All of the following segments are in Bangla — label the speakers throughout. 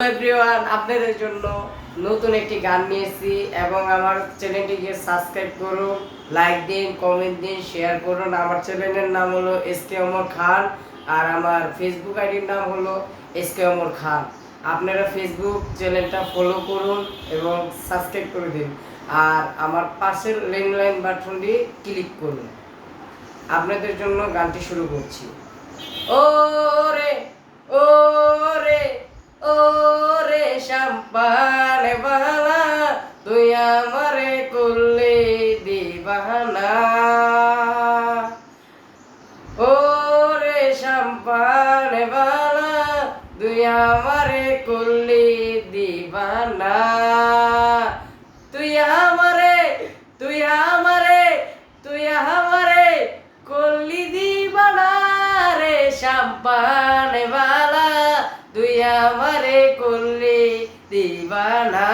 Speaker 1: এভরিওয়ান, আপনাদের জন্য নতুন একটি গান নিয়েছি এবং আমার চ্যানেলটিকে সাবস্ক্রাইব করুন, লাইক দিন, কমেন্ট দিন, শেয়ার করুন। আমার চ্যানেলের নাম হলো এসকে ওমর খান আর আমার ফেসবুক আইডির নাম হলো এসকে ওমর খান। আপনারা ফেসবুক চ্যানেলটা ফলো করুন এবং সাবস্ক্রাইব করে দিন আর আমার পাশের ল্যান্ডলাইন বাটনটি ক্লিক করুন। আপনাদের জন্য গানটি শুরু করছি। ও রে ও রে ও রে শাম্পানে বালা, তুই আমারে করলে দিবানা। ও রে শাম্পানে বালা, তুই আমারে করলে দিবানা। তুই আমারে তুই আমারে তুই আমারে করলি দিবানা রে শাম্পানে বালা, তুই আমারে করলি দিবানা।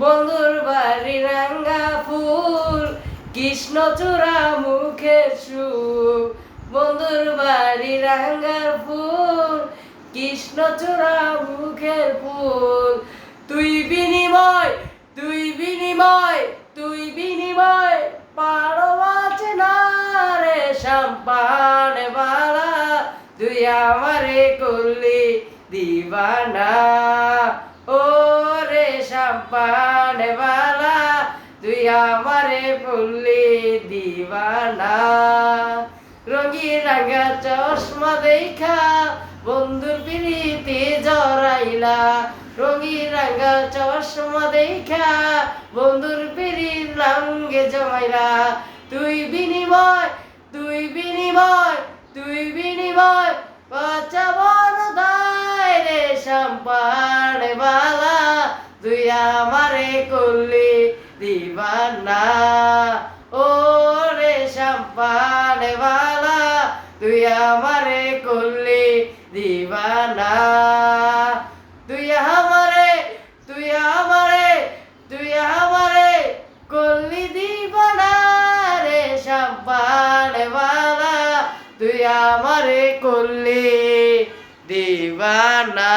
Speaker 1: বন্ধুর বাড়ি রাঙ্গা ফুল, কৃষ্ণচূড়া মুখের সুখ। বন্ধুর বাড়ি রাঙ্গার ফুল, কৃষ্ণচূড়া মুখের ফুল। তুই বিনিময় তুই বিনিময় তুই বিনিময় পারো আছে না রে শাম্পানে বালা, তুই আমারে করলি দিবানা। ও রে শাম্পানে বালা, তুই আমারে করলি দিবানা। রঙিন রাঙা চশমা দেখা বন্ধুর পিড়িতে জড়াইলা, রঙিন রাঙা চশমা দেখা বন্ধুর পিড়ির রঙে জমাইলা। তুই বিনিময় তুই বিনিময় তুই বিনিময় বাঁচা বড় দায় রে শাম্পানে বালা, তুই আমারে করলি দিবানা। ও রে শাম্পানে বালা, তুই আমারে করলি দিবানা। তুই আমারে তুই আমারে তুই আমারে করলি দিবানা রে শাম্পানে বালা, তুই আমারে করলি দিবানা।